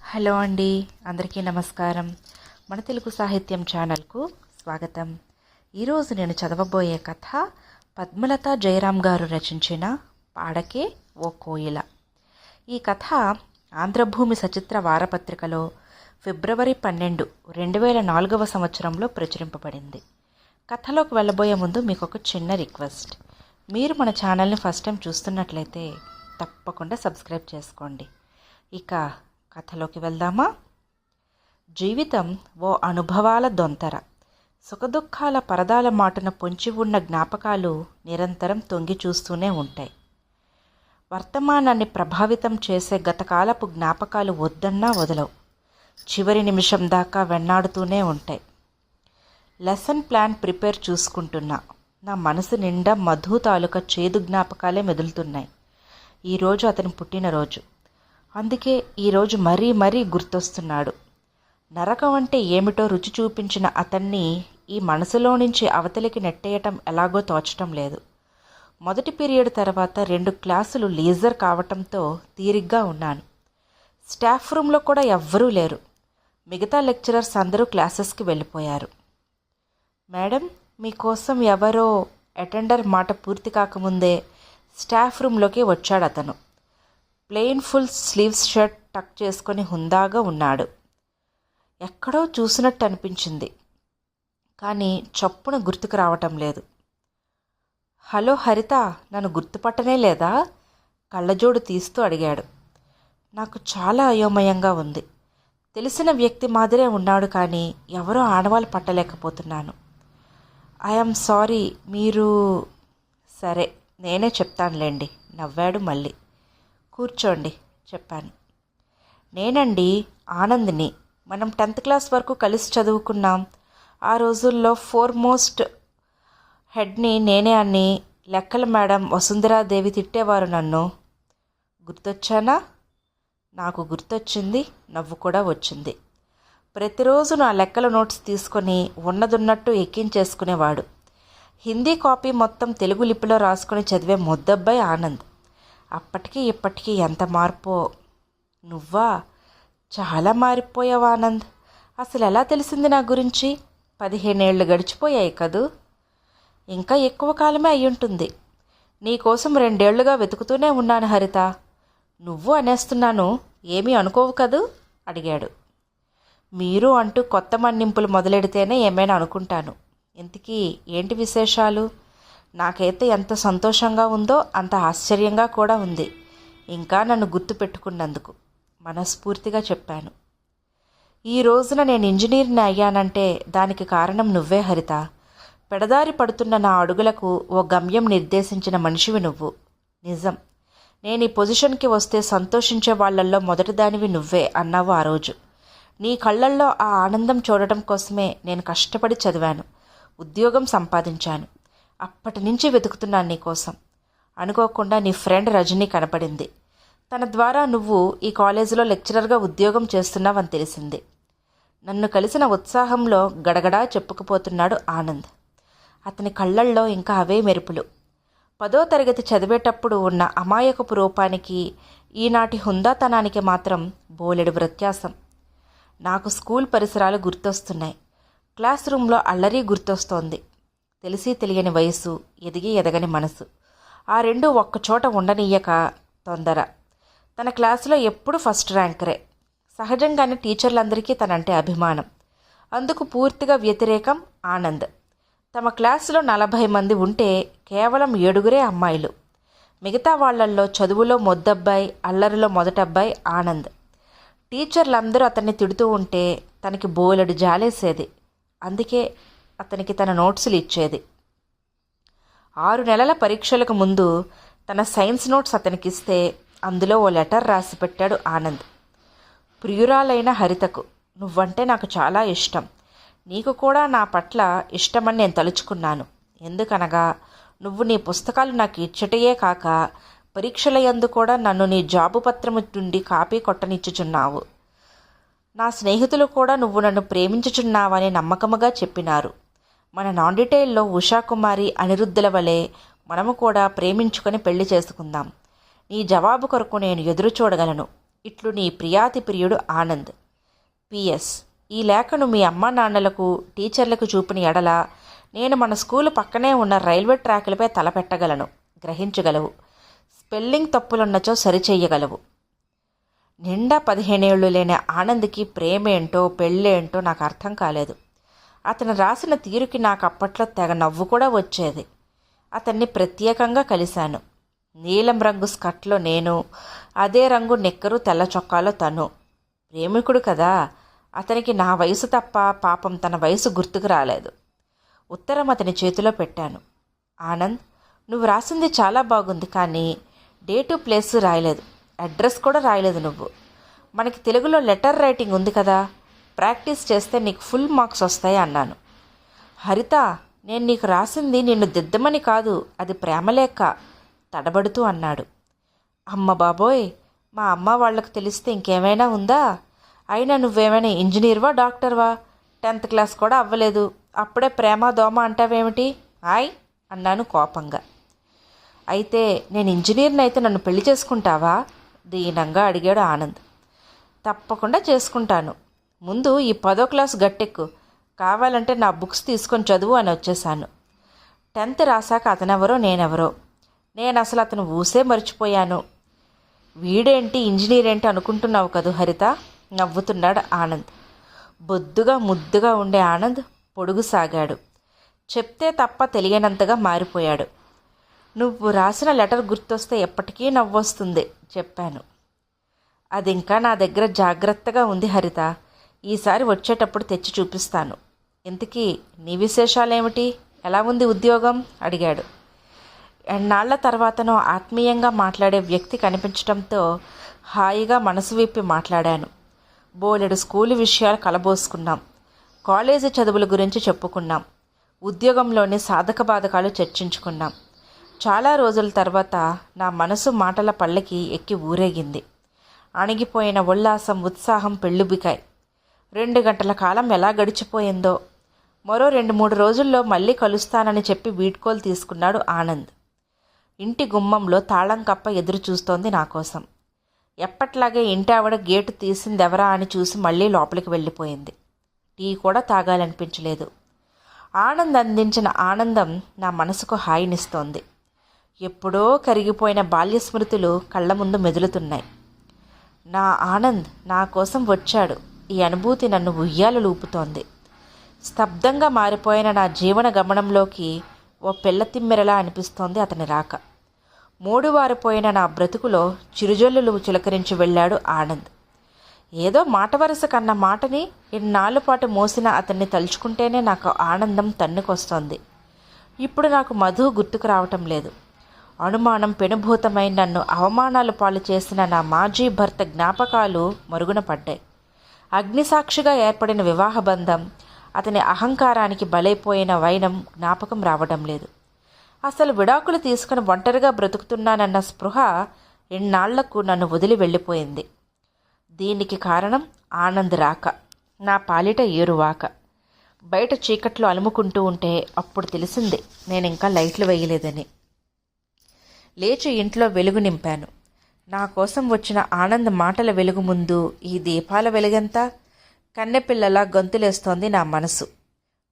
Hello అండి, అందరికీ నమస్కారం. మన తెలుగు సాహిత్యం ఛానల్కు స్వాగతం. ఈరోజు నేను చదవబోయే కథ పద్మలత జయరాం గారు రచించిన పాడకే ఓ కోయిల. ఈ కథ ఆంధ్రభూమి సచిత్ర వారపత్రికలో ఫిబ్రవరి 12, 2004 సంవత్సరంలో ప్రచురింపబడింది. కథలోకి వెళ్ళబోయే ముందు మీకు ఒక చిన్న రిక్వెస్ట్. మీరు మన ఛానల్ని ఫస్ట్ టైం చూస్తున్నట్లయితే తప్పకుండా సబ్స్క్రైబ్ చేసుకోండి. ఇక కథలోకి వెళ్దామా? జీవితం ఓ అనుభవాల దొంతర. సుఖదుఖాల పరదాల మాటున పొంచి ఉన్న జ్ఞాపకాలు నిరంతరం తొంగి చూస్తూనే ఉంటాయి. వర్తమానాన్ని ప్రభావితం చేసే గతకాలపు జ్ఞాపకాలు వద్దన్నా వదలవు. చివరి నిమిషం దాకా వెన్నాడుతూనే ఉంటాయి. లెసన్ ప్లాన్ ప్రిపేర్ చూసుకుంటున్నా. నా మనసు నిండా మధు తాలూకా చేదు జ్ఞాపకాలే మెదులుతున్నాయి. ఈరోజు అతని పుట్టినరోజు. అందుకే ఈరోజు మరీ గుర్తొస్తున్నాడు. నరకం అంటే ఏమిటో రుచి చూపించిన అతన్ని ఈ మనసులో నుంచి అవతలికి నెట్టేయటం ఎలాగో తోచటం లేదు. మొదటి పీరియడ్ తర్వాత 2 క్లాసులు లీజర్ కావటంతో తీరిగ్గా ఉన్నాను. స్టాఫ్ రూమ్లో కూడా ఎవ్వరూ లేరు. మిగతా లెక్చరర్స్ అందరూ క్లాసెస్కి వెళ్ళిపోయారు. మేడం, మీకోసం ఎవరో అటెండర్ మాట పూర్తి కాకముందే స్టాఫ్ రూమ్లోకి వచ్చాడు అతను. Plain full sleeves shirt tuck చేసుకొని హుందాగా ఉన్నాడు. ఎక్కడో చూసినట్టు అనిపించింది, కానీ చప్పున గుర్తుకు రావటం లేదు. హలో హరిత, నన్ను గుర్తుపట్టనే లేదా? కళ్ళజోడు తీస్తూ అడిగాడు. నాకు చాలా అయోమయంగా ఉంది. తెలిసిన వ్యక్తి మాదిరే ఉన్నాడు, కానీ ఎవరో ఆడవాళ్ళు పట్టలేకపోతున్నాను. ఐఎమ్ సారీ, మీరు... సరే, నేనే చెప్తానులేండి, నవ్వాడు మళ్ళీ. కూర్చోండి, చెప్పాను. నేనండి, ఆనంద్ని. మనం 10th క్లాస్ వరకు కలిసి చదువుకున్నాం. ఆ రోజుల్లో ఫోర్మోస్ట్ హెడ్ని నేనే అని లెక్కల మేడం వసుంధరాదేవి తిట్టేవారు నన్ను. గుర్తొచ్చానా? నాకు గుర్తొచ్చింది, నవ్వు కూడా వచ్చింది. ప్రతిరోజు నా లెక్కల నోట్స్ తీసుకొని ఉన్నదున్నట్టు ఎక్కించేసుకునేవాడు. హిందీ కాపీ మొత్తం తెలుగు లిపిలో రాసుకొని చదివే మొద్దబ్బాయి ఆనంద్. అప్పటికి ఇప్పటికీ ఎంత మార్పో. నువ్వా? చాలా మారిపోయావు ఆనంద్. అసలు ఎలా తెలిసింది నా గురించి? 15 ఏళ్ళు గడిచిపోయాయి కదూ. ఇంకా ఎక్కువ కాలమే అయ్యుంటుంది. నీకోసం 2 ఏళ్లుగా వెతుకుతూనే ఉన్నాను హరిత. నువ్వు అనేస్తున్నాను, ఏమీ అనుకోవు కదూ అడిగాడు. మీరు అంటూ కొత్త మన్నింపులు మొదలెడితేనే ఏమైనా అనుకుంటాను. ఇంతకీ ఏంటి విశేషాలు? నాకైతే ఎంత సంతోషంగా ఉందో అంత ఆశ్చర్యంగా కూడా ఉంది, ఇంకా నన్ను గుర్తు పెట్టుకున్నందుకు, మనస్ఫూర్తిగా చెప్పాను. ఈ రోజున నేను ఇంజనీర్ని అయ్యానంటే దానికి కారణం నువ్వే హరిత. పెడదారి పడుతున్న నా అడుగులకు ఓ గమ్యం నిర్దేశించిన మనిషివి నువ్వు. నిజం, నేను ఈ పొజిషన్కి వస్తే సంతోషించే వాళ్లల్లో మొదటిదానివి నువ్వే అన్నావు ఆ రోజు. నీ కళ్ళల్లో ఆ ఆనందం చూడటం కోసమే నేను కష్టపడి చదివాను, ఉద్యోగం సంపాదించాను. అప్పటి నుంచి వెతుకుతున్నాను నీకోసం. అనుకోకుండా నీ ఫ్రెండ్ రజనీ కనపడింది. తన ద్వారా నువ్వు ఈ కాలేజీలో లెక్చరర్గా ఉద్యోగం చేస్తున్నావని తెలిసింది. నన్ను కలిసిన ఉత్సాహంలో గడగడా చెప్పుకుపోతున్నాడు ఆనంద్. అతని కళ్ళల్లో ఇంకా అవే మెరుపులు. 10వ తరగతి చదివేటప్పుడు ఉన్న అమాయకపు రూపానికి ఈనాటి హుందాతనానికి మాత్రం బోలెడు వ్యత్యాసం. నాకు స్కూల్ పరిసరాలు గుర్తొస్తున్నాయి. క్లాస్ రూమ్లో అల్లరి గుర్తొస్తోంది. తెలిసి తెలియని వయసు, ఎదిగి ఎదగని మనసు, ఆ రెండు ఒక్కచోట ఉండనీయక తొందర. తన క్లాసులో ఎప్పుడు ఫస్ట్ ర్యాంకరే. సహజంగానే టీచర్లందరికీ తనంటే అభిమానం. అందుకు పూర్తిగా వ్యతిరేకం ఆనంద్. తమ క్లాసులో 40 మంది ఉంటే కేవలం 7గురే అమ్మాయిలు. మిగతా వాళ్లల్లో చదువులో మొద్దబ్బాయి, అల్లరిలో మొదటబ్బాయి ఆనంద్. టీచర్లందరూ అతన్ని తిడుతూ ఉంటే తనకి బోలెడు జాలేసేది. అందుకే అతనికి తన నోట్సులు ఇచ్చేది. 6 నెలల పరీక్షలకు ముందు తన సైన్స్ నోట్స్ అతనికిస్తే అందులో ఓ లెటర్ రాసి పెట్టాడు ఆనంద్. ప్రియురాలైన హరితకు, నువ్వంటే నాకు చాలా ఇష్టం. నీకు కూడా నా పట్ల ఇష్టమని నేను తలుచుకున్నాను. ఎందుకనగా నువ్వు నీ పుస్తకాలు నాకు ఇచ్చటయే కాక పరీక్షల యందు కూడా నన్ను నీ జాబు పత్రము నుండి కాపీ కొట్టనిచ్చుచున్నావు. నా స్నేహితులు కూడా నువ్వు నన్ను ప్రేమించుచున్నావని నమ్మకముగా చెప్పినారు. మన నాన్-డీటెయిల్లో ఉషాకుమారి, అనిరుద్ధుల వలె మనము కూడా ప్రేమించుకొని పెళ్లి చేసుకుందాం. నీ జవాబు కొరకు నేను ఎదురు చూడగలను. ఇట్లు నీ ప్రియాతి ప్రియుడు ఆనంద్. పిఎస్. ఈ లేఖను మీ అమ్మా నాన్నలకు టీచర్లకు చూపిన ఎడల నేను మన స్కూలు పక్కనే ఉన్న రైల్వే ట్రాకులపై తలపెట్టగలను. గ్రహించగలవు. స్పెల్లింగ్ తప్పులున్నచో సరిచెయ్యగలవు. నిండా 15 ఏళ్ళు లేని ఆనంద్కి ప్రేమేంటో పెళ్ళేంటో నాకు అర్థం కాలేదు. అతను రాసిన తీరుకి నాకు అప్పట్లో తెగ నవ్వు కూడా వచ్చేది. అతన్ని ప్రత్యేకంగా కలిశాను. నీలం రంగు స్కర్ట్లో నేను, అదే రంగు నిక్కరు తెల్ల చొక్కాలో తను. ప్రేమికుడు కదా, అతనికి నా వయసు తప్ప పాపం తన వయసు గుర్తుకు రాలేదు. ఉత్తరం అతని చేతిలో పెట్టాను. ఆనంద్, నువ్వు రాసింది చాలా బాగుంది, కానీ డేటు ప్లేసు రాయలేదు, అడ్రస్ కూడా రాయలేదు నువ్వు. మనకి తెలుగులో లెటర్ రైటింగ్ ఉంది కదా, ప్రాక్టీస్ చేస్తే నీకు ఫుల్ మార్క్స్ వస్తాయి అన్నాను. హరిత, నేను నీకు రాసింది నిన్ను దిద్దమని కాదు, అది ప్రేమలేఖ తడబడుతూ అన్నాడు. అమ్మ బాబోయ్, మా అమ్మ వాళ్లకు తెలిస్తే ఇంకేమైనా ఉందా? అయినా నువ్వేమైనా ఇంజనీర్వా డాక్టర్వా? 10th క్లాస్ కూడా అవ్వలేదు, అప్పుడే ప్రేమ దోమ అంటావేమిటి? ఆయ్ అన్నాను కోపంగా. అయితే నేను ఇంజనీర్ని అయితే నన్ను పెళ్లి చేసుకుంటావా? దీనంగా అడిగాడు ఆనంద్. తప్పకుండా చేసుకుంటాను. ముందు ఈ 10వ క్లాస్ గట్టెక్కు, కావాలంటే నా బుక్స్ తీసుకొని చదువు అని వచ్చేశాను. 10th రాశాక అతనెవరో నేనెవరో, నేను అసలు అతను ఊసే మర్చిపోయాను. వీడేంటి ఇంజనీర్ ఏంటి అనుకుంటున్నావు కదూ హరిత, నవ్వుతున్నాడు ఆనంద్. బొద్దుగా ముద్దుగా ఉండే ఆనంద్ పొడుగు సాగాడు. చెప్తే తప్ప తెలియనంతగా మారిపోయాడు. నువ్వు రాసిన లెటర్ గుర్తొస్తే ఎప్పటికీ నవ్వొస్తుంది చెప్పాను. అది ఇంకా నా దగ్గర జాగ్రత్తగా ఉంది హరిత, ఈసారి వచ్చేటప్పుడు తెచ్చి చూపిస్తాను. ఇంతకీ నీ విశేషాలేమిటి? ఎలా ఉంది ఉద్యోగం? అడిగాడు. ఎన్నాళ్ల తర్వాతనో ఆత్మీయంగా మాట్లాడే వ్యక్తి కనిపించడంతో హాయిగా మనసు విప్పి మాట్లాడాను. బోలెడు స్కూలు విషయాలు కలబోసుకున్నాం. కాలేజీ చదువుల గురించి చెప్పుకున్నాం. ఉద్యోగంలోని సాధక బాధకాలు చర్చించుకున్నాం. చాలా రోజుల తర్వాత నా మనసు మాటల పల్లకి ఎక్కి ఊరేగింది. అణిగిపోయిన ఉల్లాసం ఉత్సాహం పెళ్ళుబికాయ్. 2 గంటల కాలం ఎలా గడిచిపోయిందో. మరో 2-3 రోజుల్లో మళ్ళీ కలుస్తానని చెప్పి వీడ్కోలు తీసుకున్నాడు ఆనంద్. ఇంటి గుమ్మంలో తాళం కప్ప ఎదురు చూస్తోంది నా కోసం. ఎప్పట్లాగే ఇంటి ఆవిడ గేటు తీసిందెవరా అని చూసి మళ్ళీ లోపలికి వెళ్ళిపోయింది. టీ కూడా తాగాలనిపించలేదు. ఆనంద్ అందించిన ఆనందం నా మనసుకు హాయినిస్తోంది. ఎప్పుడో కరిగిపోయిన బాల్య స్మృతులు కళ్ళ ముందు మెదులుతున్నాయి. నా ఆనంద్ నా కోసం వచ్చాడు. ఈ అనుభూతి నన్ను ఉయ్యాలలూపుతోంది. స్తబ్దంగా మారిపోయిన నా జీవన గమనంలోకి ఓ పిల్లతిమ్మెరలా అనిపిస్తోంది అతని రాక. మూడువారిపోయిన నా బ్రతుకులో చిరుజల్లులు చిలకరించి వెళ్ళాడు ఆనంద్. ఏదో మాట వరుస కన్న మాటని ఇన్నాళ్ళ పాటు మోసిన అతన్ని తలుచుకుంటేనే నాకు ఆనందం తన్నుకొస్తోంది. ఇప్పుడు నాకు మధు గుర్తుకు రావటం లేదు. అనుమానం పెనుభూతమై నన్ను అవమానాలు పాలు చేసిన నా మాజీ భర్త జ్ఞాపకాలు మరుగున పడ్డాయి. అగ్నిసాక్షిగా ఏర్పడిన వివాహ బంధం, అతని అహంకారానికి బలైపోయిన వైనం జ్ఞాపకం రావడం లేదు. అసలు విడాకులు తీసుకుని ఒంటరిగా బ్రతుకుతున్నానన్న స్పృహ ఎన్నాళ్లకు నన్ను వదిలి వెళ్ళిపోయింది. దీనికి కారణం ఆనంద్ రాక, నా పాలిట ఏరువాక. బయట చీకట్లో అలుముకుంటూ ఉంటే అప్పుడు తెలిసింది నేనింకా లైట్లు వేయలేదని. లేచి ఇంట్లో వెలుగు నింపాను. నా కోసం వచ్చిన ఆనంద్ మాటల వెలుగు ముందు ఈ దీపాల వెలుగెంత? కన్నెపిల్లలా గొంతులేస్తోంది నా మనసు.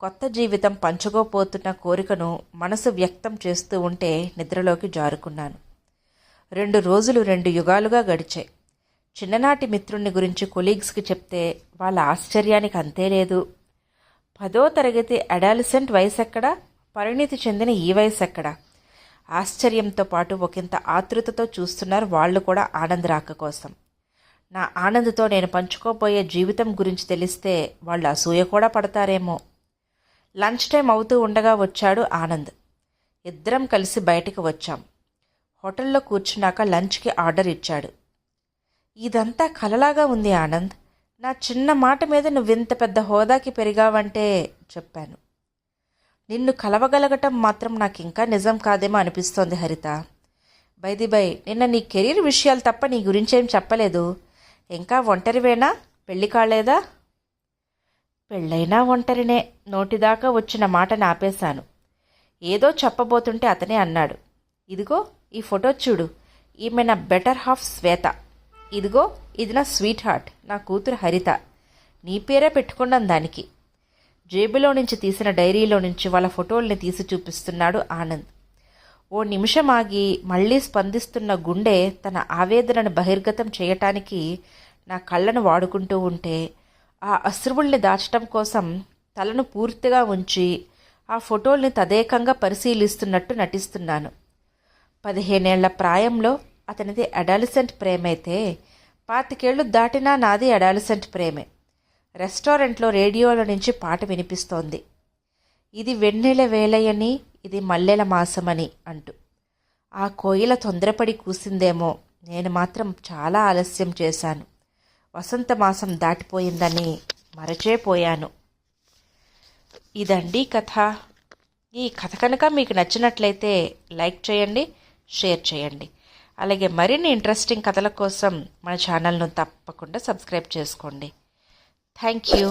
కొత్త జీవితం పంచుకోపోతున్న కోరికను మనసు వ్యక్తం చేస్తూ ఉంటే నిద్రలోకి జారుకున్నాను. 2 రోజులు 2 యుగాలుగా గడిచాయి. చిన్ననాటి మిత్రుణ్ణి గురించి కొలీగ్స్కి చెప్తే వాళ్ళ ఆశ్చర్యానికి అంతే లేదు. 10వ తరగతి అడాలసెంట్ వయసు ఎక్కడా, పరిణితి చెందిన ఈ వయసు ఎక్కడా? ఆశ్చర్యంతో పాటు ఒకంత ఆతృతతో చూస్తున్నారు వాళ్ళు కూడా ఆనంద్ రాక కోసం. నా ఆనంద్తో నేను పంచుకోబోయే జీవితం గురించి తెలిస్తే వాళ్ళు అసూయ కూడా పడతారేమో. లంచ్ టైం అవుతూ ఉండగా వచ్చాడు ఆనంద్. ఇద్దరం కలిసి బయటికి వచ్చాం. హోటల్లో కూర్చున్నాక లంచ్కి ఆర్డర్ ఇచ్చాడు. ఇదంతా కలలాగా ఉంది ఆనంద్. నా చిన్న మాట మీద నువ్వింత పెద్ద హోదాకి పెరిగావంటే చెప్పాను. నిన్ను కలవగలగటం మాత్రం నాకు ఇంకా నిజం కాదేమో అనిపిస్తోంది హరిత. బై నిన్న నీ కెరీర్ విషయాలు తప్ప నీ గురించేం చెప్పలేదు. ఇంకా ఒంటరివేనా? పెళ్లి కాలేదా? పెళ్ళైనా ఒంటరినే. నోటిదాకా వచ్చిన మాటని ఆపేశాను. ఏదో చెప్పబోతుంటే అతనే అన్నాడు, ఇదిగో ఈ ఫోటో చూడు, ఈమె నా బెటర్ హాఫ్ శ్వేత. ఇదిగో ఇది నా స్వీట్ హార్ట్, నా కూతురు హరిత. నీ పేరే పెట్టుకున్నాను దానికి. జేబులో నుంచి తీసిన డైరీలో నుంచి వాళ్ళ ఫోటోల్ని తీసి చూపిస్తున్నాడు ఆనంద్. ఓ నిమిషం ఆగి మళ్లీ స్పందిస్తున్న గుండె తన ఆవేదనను బహిర్గతం చేయటానికి నా కళ్ళను వాడుకుంటూ ఉంటే ఆ అశ్రువుల్ని దాచటం కోసం తలను పూర్తిగా ఉంచి ఆ ఫోటోల్ని తదేకంగా పరిశీలిస్తున్నట్టు నటిస్తున్నాను. 15 ఏళ్ల ప్రాయంలో అతనిది అడాలసెంట్ ప్రేమైతే 25 ఏళ్లు దాటినా నాది అడాలసెంట్ ప్రేమే. రెస్టారెంట్లో రేడియోల నుంచి పాట వినిపిస్తోంది. ఇది వెన్నెల వేళయని, ఇది మల్లెల మాసమని అంటూ. ఆ కోయిల తొందరపడి కూసిందేమో, నేను మాత్రం చాలా ఆలస్యం చేశాను. వసంత మాసం దాటిపోయిందని మరచేపోయాను. ఇదండి కథ. ఈ కథ కనుక మీకు నచ్చినట్లయితే లైక్ చేయండి, షేర్ చేయండి. అలాగే మరిన్ని ఇంట్రెస్టింగ్ కథల కోసం మన ఛానల్ను తప్పకుండా సబ్స్క్రైబ్ చేసుకోండి. Thank you.